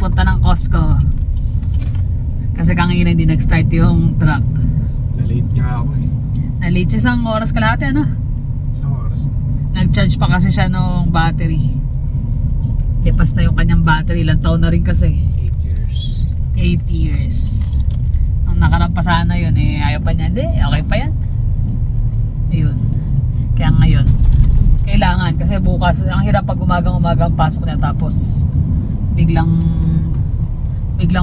papunta ng Costco. Kasi kanina hindi nag-start yung truck. Na-late nga ako eh. Na-late siya isang oras kalahati, ano? Isang oras. Nag-charge pa kasi siya nung battery. Lipas na yung kanyang battery. Ilang taon na rin kasi. 8 years. 8 years. Nung nakalampasan na yun, eh, ayaw pa niya. Hindi, okay pa yan. Ayun. Kaya ngayon, kailangan. Kasi bukas, ang hirap pag umagang-umagang pasok niya. Tapos, biglang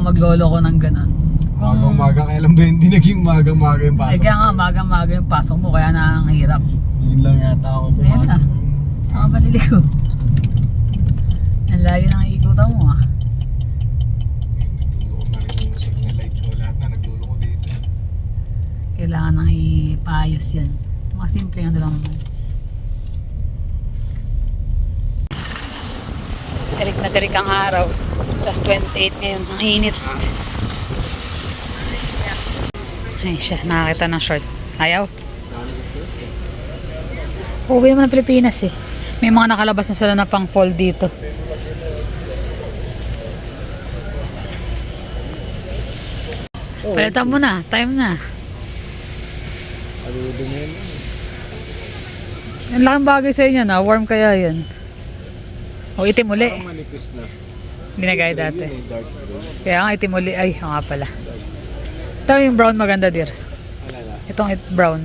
maglolo ko ng ganun. Umaga kailan ba hindi naging umaga yung pasok? Kaya nga, umaga yung pasok mo. Kaya na ang hirap. Yun lang yata ako Ayan na. pumasok. Saan ka ba niligo? Ang layo ng ikutan mo ah. Nagluloko na rin yung signal light mo. Lahat na nagluloko dito. Kailangan nang ipaayos yan. Mga simple ano lang naman. Tirik na tirik ang araw. Plus 28 ngayon. Ang init. Ay siya, nakakita ng short. Ayaw? Uwi naman ng Pilipinas eh. May mga nakalabas na sila na pang fall dito. Palitan mo na, time na. Aludungin. Ang laking bagay sa inyo na, warm kaya yan. O itim uli. Parang manipis na. Hindi na gaya dati. Yun eh, dark blue. Kaya nga itim uli. Ay, o nga pala. Ito yung brown maganda dir. Alala. Itong brown.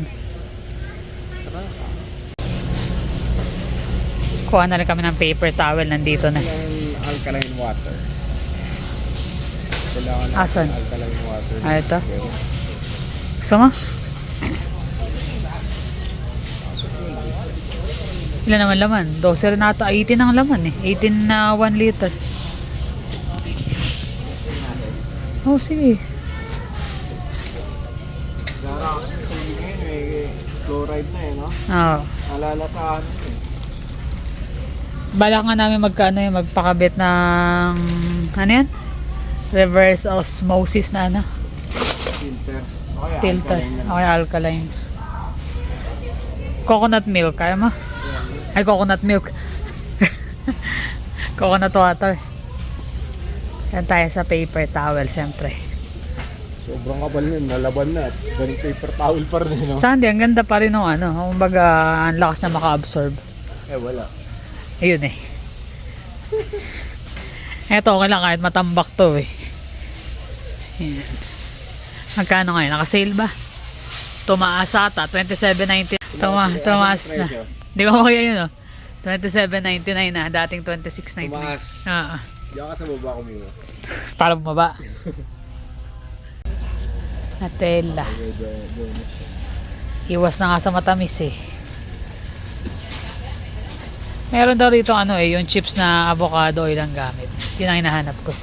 Kuha na rin kami ng paper towel. Nandito na. Kailangan alkaline water. Kailangan Asan? alkaline water. Ah, ito? Gusto mo? Ilan naman laman? 12 rin ata. 18 ang laman eh. 18 na 1 liter. Oh, sige. Gara kasi tubig ngayon eh. Chloride na eh, no? Oo. Alala sa ano eh. Balak nga namin magpakabit ng ano yan? Reverse osmosis na ano? Filter. Okay, Filter. alkaline na. Okay, alkaline. Coconut milk, kaya mo? Ay, coconut milk. Coconut water. Yan tayo sa paper towel, syempre. Sobrang kapal nun, nalaban na at ganun paper towel pa rin, no? Sandi, ang ganda pa rin ng ano. Kumbaga, ang lakas na maka-absorb. Eh, wala. Ayun eh. Eto, okay lang kahit matambak to eh. Yan. Magkano ngayon? Naka-sale ba? Tumaas ata, 27.90. Tumaas na. Di ba kaya yun oh? 27.99 na, dating 26.99. Tumaas. Oo. Diyan ka sa baba kumino. Para bumaba. Natela. Iwas na nga sa matamis eh. Meron daw rito ano eh, yung chips na avocado oil ang gamit. Yun ang hinahanap ko.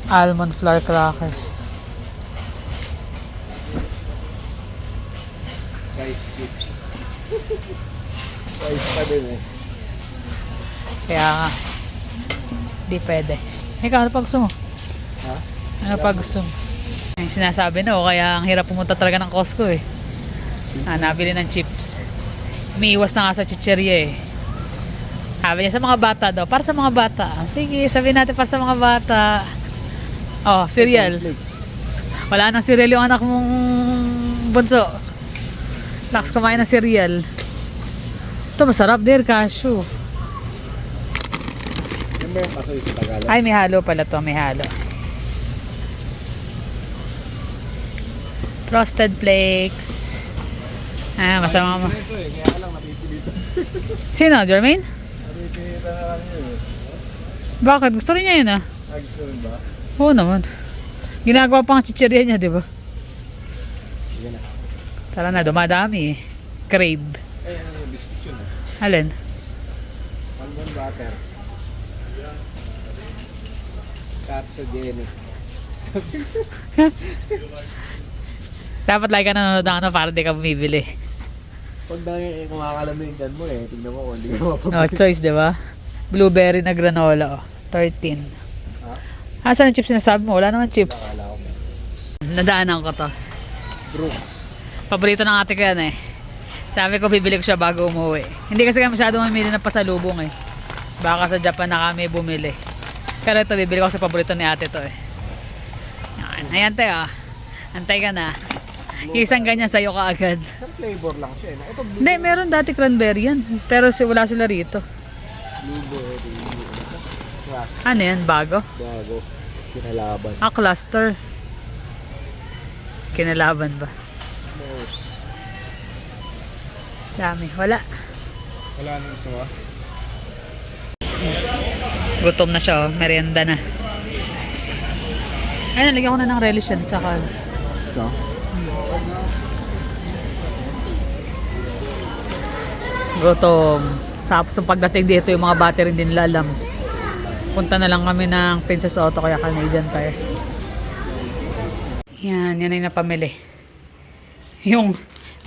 Almond flour cracker. Rice chips. Rice pa din eh. Kaya nga, di pwede. Ikaw, ano pa gusto mo? Ha? Ano pa gusto mo? Yung sinasabi na, kaya ang hirap pumunta talaga ng Costco eh. Nabili ng chips. Umiiwas na nga sa chicherya eh. Sabi niya sa mga bata daw, para sa mga bata. Sige, sabihin natin para sa mga bata. Oh, cereal. Wala nang cereal yung anak mong bunso. Lakas kumain ng cereal. Ito masarap din, cashew. Yan ba yung kasoy sa Tagalog? Ay, may halo pala to, may halo. Frosted flakes. Ah, masama mo. Ito eh, kaya ka lang napipilitan. Sino, Jermaine? Napipilitan na lang yun eh. Bakit? Gusto rin niya yun ah. Gusto rin ba? Oo naman. Ginagawa pang chichirya niya, di ba? Sige na. Tara na, dumadami eh. Crave. Eh, ano yung biscuit yun eh? Alin? Almond butter. Carcinogenic. Dapat like ka nanonood ng ano para di ka bumibili. Pag dahil kumakalamigdan mo eh, tignan mo kung hindi ka mapapagod. No choice, di ba? Blueberry na granola, oh. 13. Ha? Asan ang chips na sabi mo? Wala naman chips. Akala ko. Nadaanan ko to. Brooks. Paborito ng ate ko yan eh. Sabi ko bibili ko siya bago umuwi. Hindi kasi kaya masyado mamili na pasalubong eh. Baka sa Japan na kami bumili. Pero ito, bibili ko sa paborito ni ate to eh. Yan. Ayan te ah. Antay ka na. Isang ganyan sa'yo ka agad. Sir, flavor lang siya. Ito, Hindi, meron dati cranberry yan. Pero wala sila rito. blueberry. Class. Ano yan? Bago? Bago. Kinalaban. Ah, cluster. Kinalaban ba? S'mores. Dami. Wala. Wala nang isa ba? Gutom na siya oh. Merienda na. Ayun, nalagyan ko na ng relish yan. Tsaka Ito. gutom. Tapos yung pagdating dito, yung mga battery din lalam. Punta na lang kami ng Princess Auto kaya Canadian Tire. Yan, yan ay napamili. Yung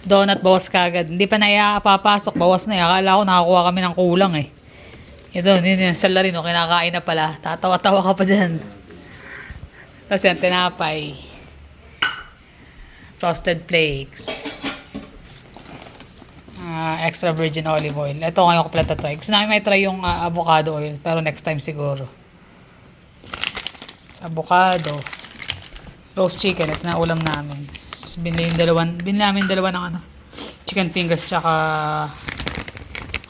donut bawas kagad. Hindi pa na papasok, bawas na. Akala ko nakakuha kami ng kulang eh. Ito, yun sa larino, kinakain na pala. Tatawa-tawa ka pa dyan. Tapos yan, tinapay. Frosted flakes. Extra virgin olive oil. Ito ngayon ko pala try. Gusto namin may try yung avocado oil. Pero next time siguro. Sa avocado. Roast chicken. Ito na ulam namin. Binili namin dalawa ng ano, chicken fingers tsaka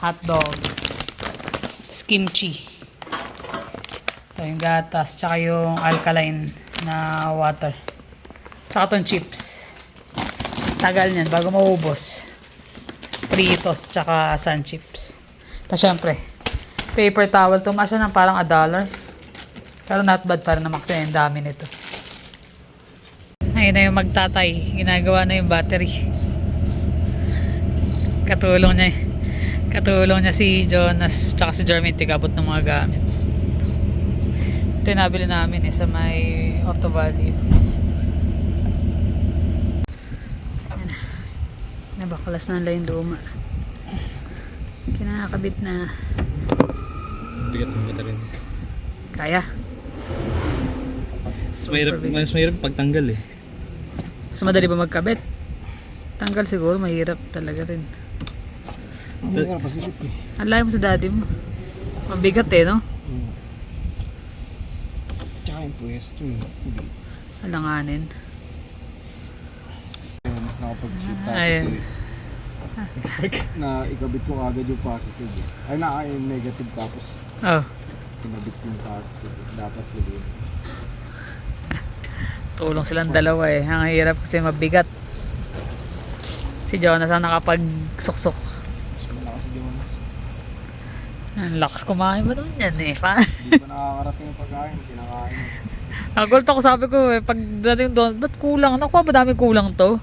hotdog. Kimchi. Ito yung gatas. Tsaka yung alkaline na water. Tsaka itong chips. Tagal niyan bago maubos. Fritos, tsaka sun chips. Tapos syempre, paper towel. Tumaas siya ng parang $1. Pero not bad para naman kasi ang dami nito. Ayun na yung magtatay. Ginagawa na yung battery. Katulong niya si Jonas tsaka si Jermaine tigabot ng mga gamit. Ito yung nabili namin sa may Auto Value. Nabaklas na lang yung luma. Kinakabit na. Bigat ng bata rin. Kaya. Mas mahirap pagtanggal eh. Mas madali ba magkabit? Tanggal siguro, mahirap talaga rin. Hindi ka napasilip eh. Ang layo mo sa daddy mo. Mabigat eh, no? Tsaka yung pwesto eh. Hindi. Alanganin. Mas nakapag-shoot tapos Ayun. expect na ikabit mo agad yung positive eh. Ay yung negative tapos Oh, kinabit yung positive. Dapat yun. tulong silang dalawa eh. Ang hirap kasi mabigat. Si Jonas ang nakapag-suksok. Mas malakas si Jonas. Ang lakas kumain ba naman yan eh. Hindi pa nakakarating yung pagkain. Kinakain. Nagulat ako, sabi ko eh, pag dating doon, ba't kulang? Nakuha ba dami kulang to?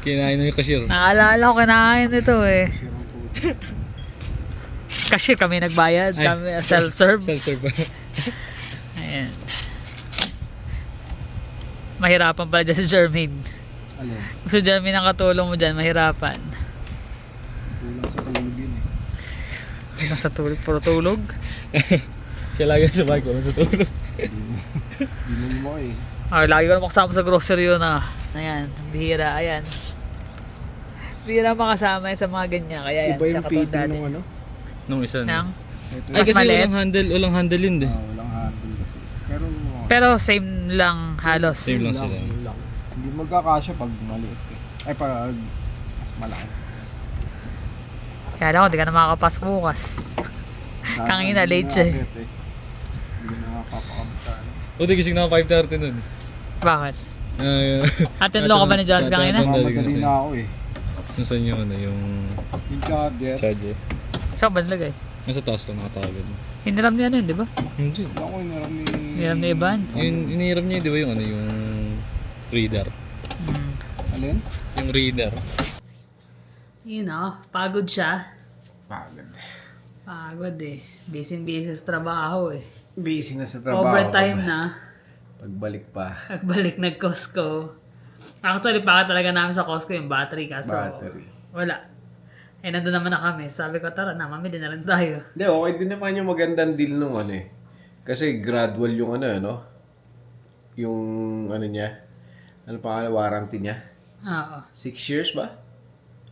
Kinain na yung cashier. Naalala ko, kinain ito eh. Sirang puto. Cashier kami nagbayad, Ay. kami self-serve. Self-serve pa. Ayan. Mahirapan pala dyan si Jermaine. Alin? Kung si Jermaine ang katulong mo dyan, mahirapan. Kulang sa tulog yun eh. Nasa tulog, puro tulog. Siya lagi sa bahay ko, natutulog. Bilang mo eh. Lagi ko na makasama sa grocery yun ah. Ayan, bihira, ayan. Bihira makasama sa mga ganyan, kaya ayan, Iba siya yung fitting katulad nung ano? Nung isa Nang, na. Ito Ay Mas kasi maliit? walang handle yun eh. walang handle kasi. Pero pero same lang halos. Same lang sila. yun lang. Hindi magkakasya pag maliit eh. Ay pag mas malaki. Kaya lang, hindi ka na makakapasok bukas. Kangina, late siya eh. Hindi na nakakapakabot sa ano. O, di gising na ako 5:30 nun. Bakit? Atin-lo ka ba ni Jones kangina? Mamadali na ako eh. Nasaan yung ano, yung Yung charger. charger? Saan ba nilagay? Nasa taas lang nakatagad. Hiniram niya ano yun, di ba? Hindi. Wala ko inaram ni... Hiniram ni Ivan. Yung inihiram niya, di ba yung ano, yung reader? Hmm. Alin? Yung reader. Yun oh, pagod siya. Pagod. Pagod eh. Busy-busy sa trabaho eh. Busy na sa trabaho. Overtime na. Pagbalik pa. Pagbalik nag-Costco. Actually, baka talaga namin sa Costco yung battery kaso Battery. wala. Eh, nandun naman na kami. Sabi ko, tara na, mamili na rin tayo. Hindi, okay din naman yung magandang deal nung ano eh. Kasi gradual yung ano. Yung ano niya. Ano pa warranty niya? Oo. 6 years ba?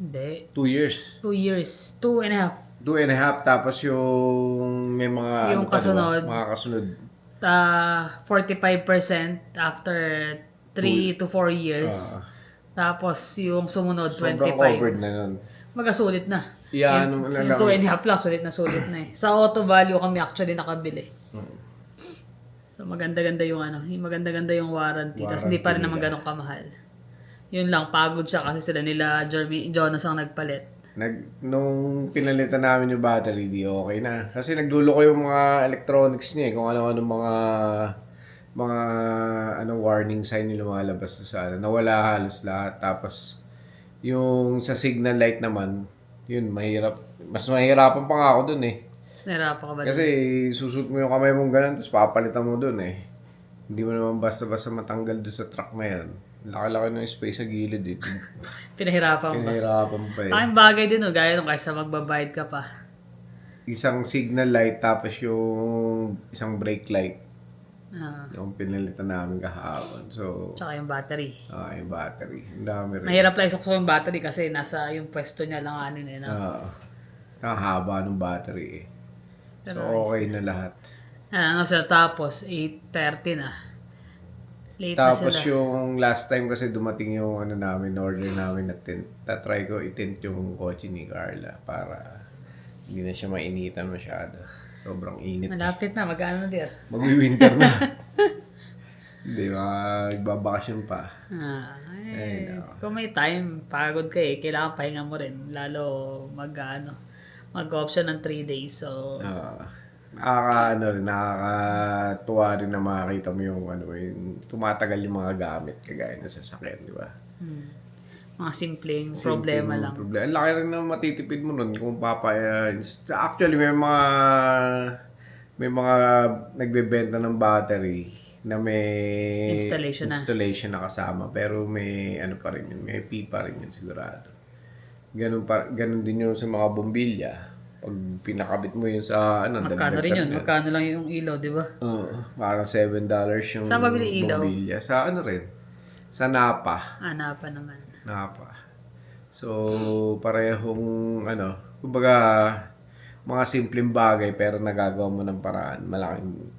Hindi. 2 years. 2 years. 2.5. 2.5, tapos yung may mga Yung ano pa, kasunod. diba? Mga kasunod. 45% after 3 to 4 years. Ah. Tapos yung sumunod, Sobrang 25. covered na nun. Magasulit na. Yeah, yung, ano na yung lang. 2.5 lang, sulit na eh. Sa auto value kami actually nakabili. So maganda-ganda yung maganda-ganda yung warranty. Tapos hindi pa rin naman ganun kamahal. Yun lang, pagod siya kasi sila nila Jonas ang nagpalit. Nung pinalitan namin yung battery, di okay na. Kasi nagluloko yung mga electronics niya eh. Kung ano-ano mga warning sign yung lumalabas sa nawala halos lahat. Tapos yung sa signal light naman, yun, mahirap. Mas mahirapan pa nga ako dun eh. Nahirapan ka ba? Kasi susut mo yung kamay mong ganun, tapos papalitan mo dun eh. Hindi mo naman basta-basta matanggal dun sa truck na yan. Laki-laki ng space sa gilid eh. Pinahirapan ka ba? Pinahirapan pa eh. Aking bagay din gaya nung kaysa magbabayad ka pa. Isang signal light, tapos yung isang brake light. Ah, Yung pinalitan namin kahapon. So, tsaka yung battery. yung battery. Ang dami rin. Nahirap lang isok yung battery kasi nasa yung pwesto niya lang no? Ang haba ng battery eh. So, Pero okay na lahat. Sila tapos 8:30 na. Late Tapos na sila. yung last time kasi dumating yung order namin na tint. Tatry ko itint yung kotse ni Carla para hindi na siya mainitan masyado. Sobrang init. Malapit na, mag-ano dir. Magwi-winter na. Hindi, magbabakasyon pa. Ay, no. Kung may time, pagod ka kailangan pahinga mo rin. Lalo mag-option ng 3 days. So, Nakakatuwa rin na makakita mo yung tumatagal yung mga gamit kagaya ng sasakyan, di ba? mga simpleng problema lang. Problema. Ang laki rin na matitipid mo nun kung actually, may mga nagbebenta ng battery na may installation na kasama. Pero may pa rin yun, may fee pa rin yun sigurado. Ganun din yun sa mga bombilya. Pag pinakabit mo yun sa Magkano rin yun? Magkano lang yung ilaw, di ba? Parang $7 yung Saan mabili ilaw? bombilya. Sa rin? Sa Napa. Napa naman. Napa. So, parehong kumbaga, mga simpleng bagay pero nagagawa mo ng paraan.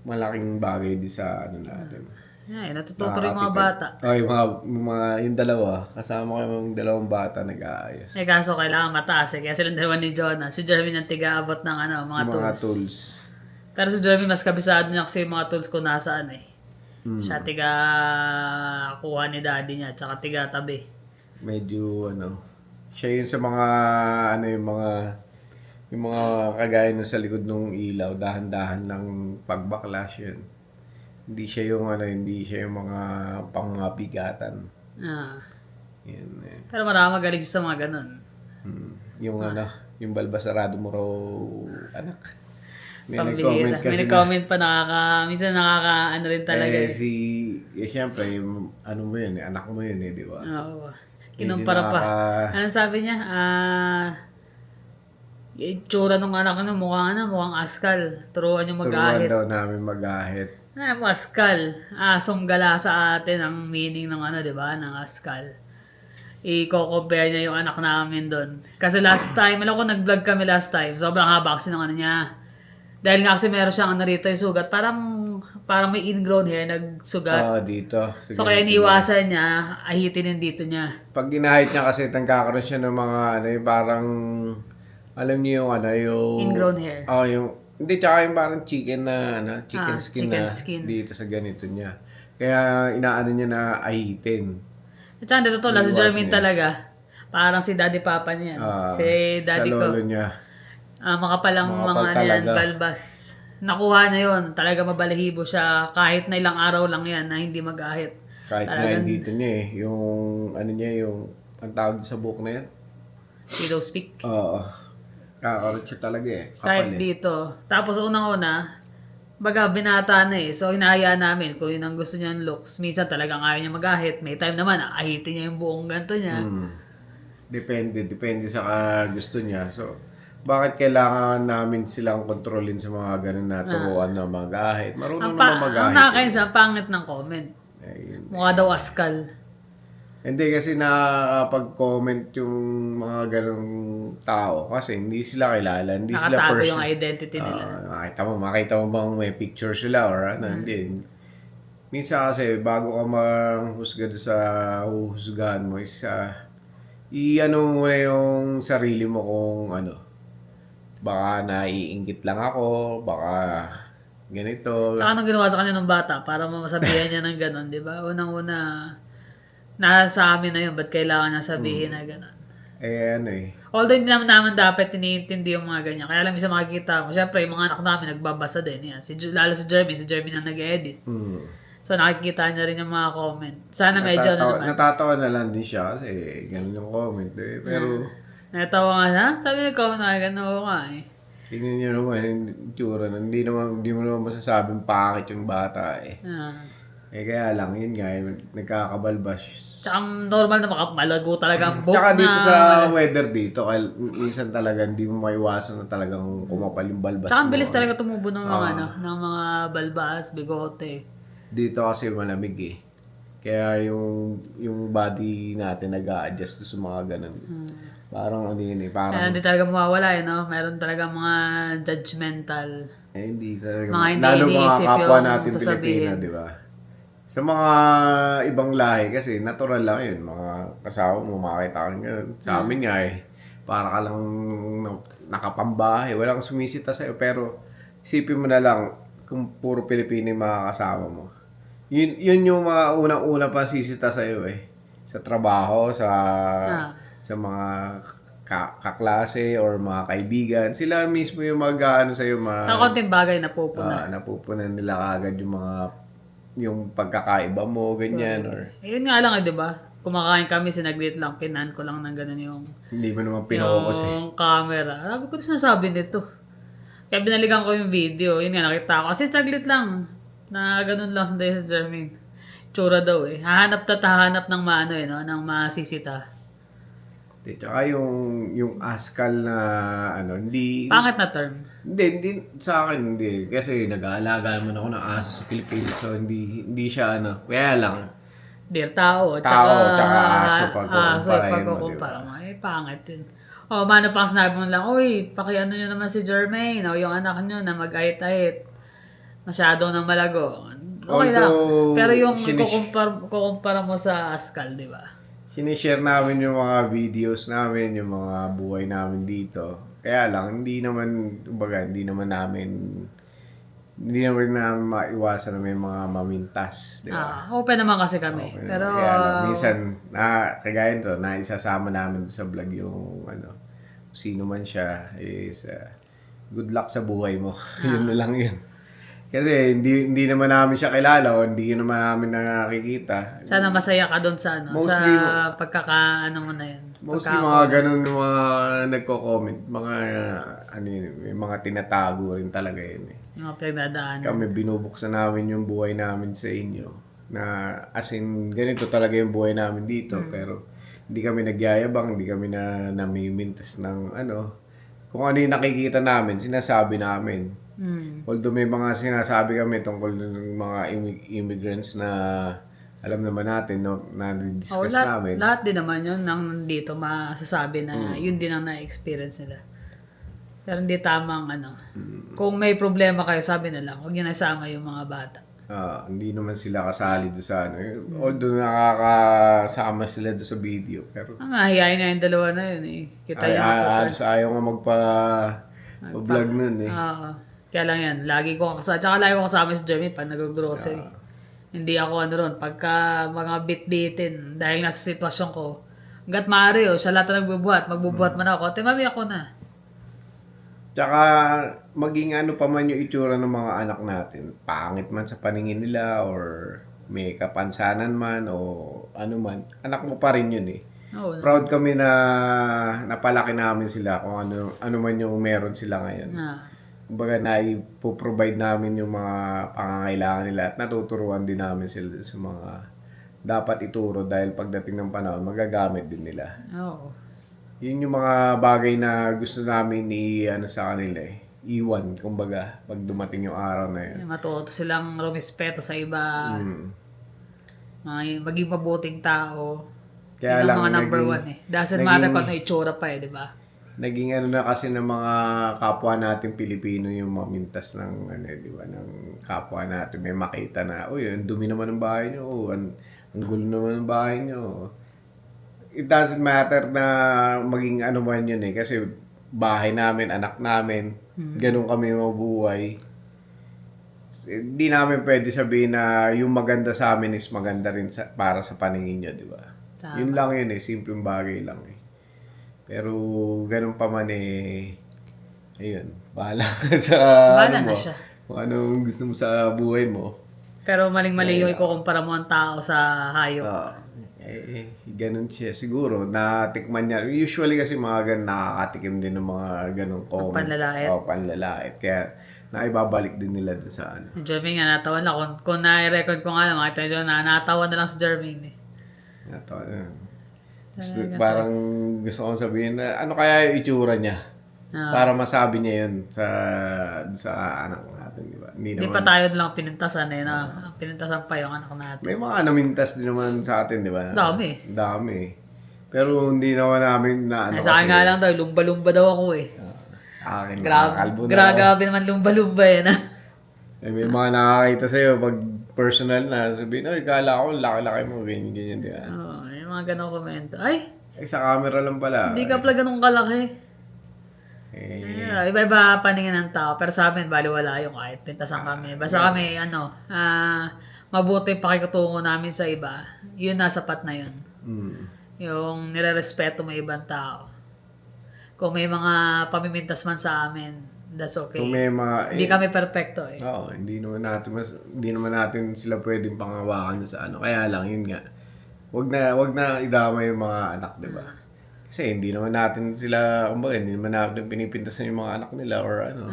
Malaking bagay di sa natin. Natututo rin mga bata. Yung dalawa, kasama ko yung dalawang bata nag-aayos. Kaso kailangan mataas kaya silang dalawa ni Jonah. Si Jeremy ang tiga-abot ng mga tools. Pero si Jeremy mas kabisado niya kasi yung mga tools ko nasaan Siya tiga kuha ni daddy niya tsaka tiga tabi. Medyo siya yun sa mga yung mga kagaya na sa likod ng ilaw, dahan-dahan lang pagbaklas yun. Hindi siya yung mga pangmabigatan. Yun eh. Pero marami magaling siya sa mga ganun. Yung balbasarado mo raw, anak. May nag-comment pa minsan rin talaga. Siyempre, mo yun anak mo yun di ba? Oo. Kinumpara pa. Anong sabi niya? Yung itsura ng anak mukhang askal. Turuan yung mag-ahit. Turuan daw namin mag-ahit. Askal. Asong-gala sa atin ang meaning ng di ba? Ng askal. I-compare niya yung anak namin doon. Kasi last time, alam ko nag-vlog kami last time. Sobrang haba kasi ng niya. Dahil nga kasi meron siyang rito yung sugat. Parang may ingrown hair, nagsugat. Dito. So kaya iniwasan niya, ahitin yung dito niya. Pag ginahit niya kasi, nagkakaroon siya ng mga, parang, alam niyo yung ingrown hair. Hindi, tsaka yung parang chicken skin dito sa ganito niya. Kaya inaano niya na ahitin. At saka dito si Jermaine talaga. Parang si daddy papa niya. Si daddy ko. Sa lolo niya. Makapalang mga balbas. Nakuha na yun. Talaga mabalahibo siya. Kahit na ilang araw lang yan na hindi mag-ahit. Kahit na dito niya yung ang tawag sa book na yan? Widow's Peak. Kakaroon siya talaga Kahit dito. Tapos unang-una, baga binata na So hinahayaan namin kung yun ang gusto niyang looks. Minsan talagang ayaw niya mag-ahit. May time naman, ahitin niya yung buong ganito niya. Depende sa gusto niya. So, bakit kailangan namin silang kontrolin sa mga ganun na turuan na mag-ahit? Marunong naman mag-ahit. Ang nakakain sa pangit ng comment. Mukha daw askal. Hindi kasi nakakapag-comment yung mga ganong tao kasi hindi sila kilala, hindi sila Nakatago person. yung identity nila. Makita mo bang may picture sila or ano, hindi. Minsan kasi bago ka manghusga doon sa huhusgahan mo is i-ano mo muna yung sarili mo kung ano, baka naiinggit lang ako, baka ganito. Tsaka anong ginawa sa kanya ng bata para masabihan niya ng gano'n, di ba? Unang-una, nasa amin na yun, ba't kailangan niya sabihin na gano'n? Ano eh. Although hindi naman dapat iniintindi yung mga ganyan. Kaya lang minsan makikita mo, syempre yung mga anak namin nagbabasa din. Yan. Lalo si Jeremy na nag-edit. So nakikita niya rin yung mga comment. Sana medyo ano naman. Natatawa na lang din siya kasi ganun yung comment eh. Pero Natawa nga siya. Sabi nag-comment na gano'n, oo nga eh. tingnan nyo naman yung itsura. Hindi mo naman masasabing pakit yung bata eh. Kaya lang, yun nga, nagkakabalbas. Tsaka normal na malago talaga ang buhok Tsaka na. dito sa weather dito, minsan talaga hindi mo maiwasan na talagang kumapal yung balbas Tsaka ang mo. bilis talaga tumubo ng mga ng mga balbas, bigote. Dito kasi malamig eh. Kaya yung body natin nag-a-adjust sa mga ganun. Parang ano yun eh, Kaya parang hindi talaga mawawala eh, no? Meron talaga mga judgmental. hindi talaga. Mga hindi Lalo mga iniisip kapwa yung natin sasabihin. Pilipino, di ba? Sa mga ibang lahi kasi natural lang yun. Mga kasama mo, makakita ka ganun. Sa amin nga eh, para ka lang nakapambahay. Walang sumisita sa'yo. Pero isipin mo na lang kung puro Pilipino yung mga kasama mo. Yun yung mga unang-una pa sisita sa'yo eh. Sa trabaho, sa mga kaklase or mga kaibigan. Sila mismo yung mag-ano sa'yo. Sa konting bagay na pupuna. Napupunan nila kagad yung pagkakaiba mo, ganyan, or Yun nga lang, di ba? Kumakain kami, sinaglit lang, pinan ko lang ng ganun yung hindi mo naman pinokus eh. yung camera. Sabi ko, sinasabi nito. Kaya binalikan ko yung video. Yun nga, nakita ko. Kasi saglit lang. Na ganun lang sa Jeremy. Tsura daw eh. Hahanap ng maano eh, no? Ng masisita. Tsaka yung askal na ano, hindi Pangit na term. hindi sa akin hindi kasi nag-aalaga naman ako ng aso sa Pilipinas so hindi siya ano, kaya lang Dear tao. tsaka aso pagkukumpara mo. Eh, pangit din. O, mano pa sinabi mo lang, uy, pakiano nyo naman si Jermaine o yung anak nyo na mag-ahit-ahit. Masyado nang malago. Okay lang. Pero yung kukumpara mo sa Askal, di ba? sinishare namin yung mga videos namin, yung mga buhay namin dito. Kaya lang, hindi naman namin maiwasan na may mga mamintas, di ba? Open naman kasi kami. Okay. Pero, Kaya lang, minsan, kagaya nito, naisasama namin sa vlog yung, kung sino man siya, is, good luck sa buhay mo. Yun na lang yun. Kasi hindi naman namin siya kilala o hindi naman namin nakikita. sana masaya ka doon sa Mostly, sa pagkakaano mo na yun. Mostly mga ganun mga nagko-comment, mga may mga tinatago rin talaga yun eh. Yung mga pinagdadaanan. Kami binubuksan namin yung buhay namin sa inyo na as in ganito talaga yung buhay namin dito pero hindi kami nagyayabang, hindi kami namimintas ng kung ano yung nakikita namin, sinasabi namin. Although may mga sinasabi kami tungkol ng mga immigrants na alam naman natin na discuss namin. Lahat din naman yun nang dito masasabi na yun din ang na-experience nila. Pero hindi tamang kung may problema kayo, sabi na lang, huwag nyo nasama yung mga bata. Hindi naman sila kasali doon sa although nakakasama sila doon sa video. Pero Ang mahihayin na yung dalawa na yun eh. Kita yung ayaw nga magpa-vlog nun eh. Kaya lang yan, lagi ko kasama si Jeremy pag nag-grocery. Hindi ako ron, pagka mga bit-bitin, dahil nasa sitwasyon ko, hanggat maaari siya lahat na magbubuhat man ako, mami ako na. Tsaka, maging pa man yung itsura ng mga anak natin, pangit man sa paningin nila, or may kapansanan man, o ano man, anak mo pa rin yun eh. Oo, Proud kami na napalaki namin sila kung ano man yung meron sila ngayon. Kumbaga na-provide namin yung mga pangangailangan nila at natuturuan din namin sila sa mga dapat ituro dahil pagdating ng panahon, magagamit din nila. Oo. Yun yung mga bagay na gusto namin sa kanila eh. Iwan, kumbaga, pag dumating yung araw na yun. Matuto silang rumispeto sa iba. Maging mabuting tao. Kaya Yun lang ang mga number naging- one eh. Doesn't naging- matter kung ano itsura pa eh, di ba? Naging ano na kasi ng mga kapwa natin Pilipino yung mamintas ng ano, di ba, ng kapwa natin. May makita na, uy, ang dumi naman ng bahay nyo, ang gulo naman ng bahay nyo. It doesn't matter na maging ano man yun eh, kasi bahay namin, anak namin, ganun kami mabuhay. Hindi namin pwede sabihin na yung maganda sa amin is maganda rin para sa paningin nyo, di ba? Tama. Yun lang yun eh, simpleng bagay lang eh. Pero ganun pa man eh, ayun, bahala ka sa Bahala ano na mo, siya. kung anong gusto mo sa buhay mo. Pero maling-mali yung ikukumpara mo ang tao sa hayop. Ganun siya siguro, natikman niya. Usually kasi mga ganun, nakakatikim din ng mga ganung comments. Panlalait. Panlalait. Kaya naibabalik din nila dun sa ano. Yung Jermaine nga, natawa na. Kung na-record ko nga lang, makita nyo na natawa na lang si Jermaine eh. Parang gusto kong sabihin na ano kaya yung itsura niya para masabi niya yun sa anak natin, di ba? Hindi pa tayo lang pinintasan eh, na pinintasan pa yung anak natin. May mga namintas din naman sa atin, di ba? Dami. Dami. Pero hindi naman namin na ano Sa akin nga lang daw, lumba-lumba daw ako eh. Sa akin, nakakalbo na ako. Grabe naman lumba-lumba yan ah. May mga nakakita sa'yo pag personal na sabihin, oy, kala ko laki-laki mo, ganyan, di ba? Oo, yung mga ganong komento. Ay, Sa camera lang pala. hindi ka pala ganong kalaki. Iba-iba paningin ng tao. Pero sa amin, baliwala yung kahit pintasan kami. Basta kami, mabuti pakikutungo namin sa iba. Yun na, sapat na yun. Yung nire-respeto mo ibang tao. Kung may mga pamimintas man sa amin, that's okay. Kung may mga... Hindi kami perfecto eh. Oo, hindi naman natin sila pwedeng pangawakan sa ano. Kaya lang, yun nga. Wag na idama yung mga anak, di ba? Kasi hindi naman natin sila, kumbaga, hindi naman natin pinipintasan yung mga anak nila or ano.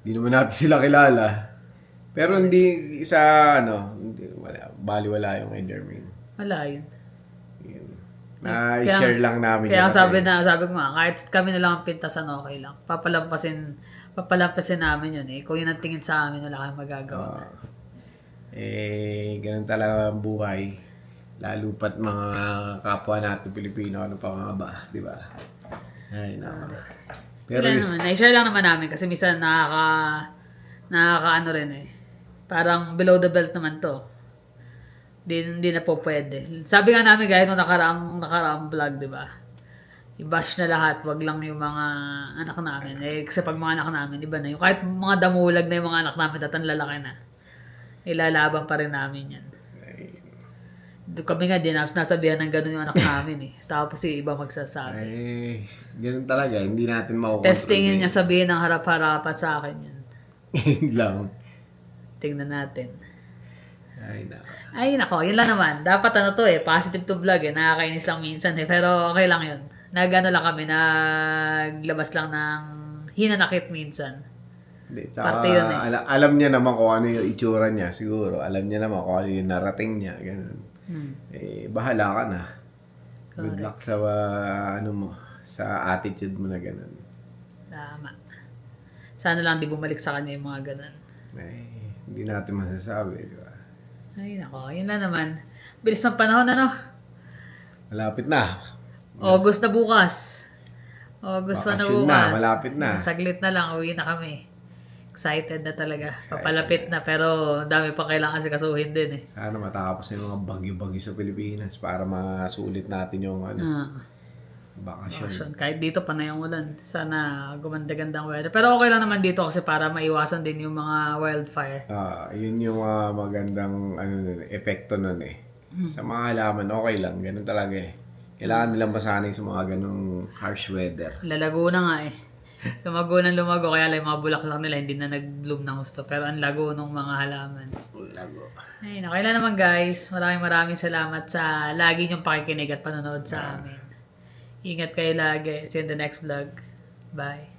Hindi naman natin sila kilala. Pero hindi baliwala yung kay Jermaine. Wala yun. I-share lang namin Kaya yun sabi ko nga, kahit kami na lang ang pintasan, okay lang. Papalampasin namin yun eh. Kung yun ang tingin sa amin, wala kayong magagawa. Ganun talaga ang buhay. Lalo pat mga kapwa natin Pilipino, ano pa nga ba, di ba? Ay, nako. Pero na-share lang naman namin kasi minsan nakaka-ano rin eh. Parang below the belt naman to. Hindi na po pwede. Sabi nga namin guys, nung nakaraang vlog, di ba? I-bash na lahat, wag lang yung mga anak namin. Kasi pag mga anak namin, iba na yung kahit mga damulag na yung mga anak namin, tatang lalaki na. Ilalaban pa rin namin yan. Kami nga din, nasabihan ng gano'n yung anak namin eh. Tapos yung iba magsasabi. Ganun talaga, hindi natin makukontrol. Testingin niya sabihin ng harap-harapan sa akin yan. Yun lang. Tingnan natin. Ay, nako. Yun lang naman. Dapat positive to vlog eh. Nakakainis lang minsan eh. Pero okay lang yun. Nag-ano lang kami, naglabas lang ng hinanakit minsan. Parte yun eh. Alam niya naman kung ano yung itsura niya, siguro. Alam niya naman kung ano yung narating niya, ganun. Bahala ka na. Good luck sa sa attitude mo na ganun. Tama. Sana lang di bumalik sa kanya yung mga ganun. Hindi natin masasabi, di ba? Ay, nako. Yun lang naman. Bilis ng panahon, ano? Malapit na. August na bukas. August na Bakasyon bukas. na, malapit na. Saglit na lang, uwi na kami. Excited na talaga. Papalapit na, pero dami pa kailangan kasuhin din eh. Sana matapos yung mga bagyo-bagyo sa Pilipinas para masulit natin yung bakasyon. Kahit dito pa na yung ulan. Sana gumanda-gandang weather. Pero okay lang naman dito kasi para maiwasan din yung mga wildfire. Yun yung magandang epekto nun eh. Sa mga halaman, okay lang. Ganun talaga eh. Kailangan nilang masanay sa mga ganung harsh weather. Lalago na nga eh. Lumago kaya lang yung mga bulaklak nila hindi na nag-bloom ng gusto. Pero ang lago ng mga halaman. Lago. Ayun, okay lang naman guys. Maraming salamat sa lagi niyong pakikinig at panonood sa amin. Ingat kayo lagi. See you in the next vlog. Bye.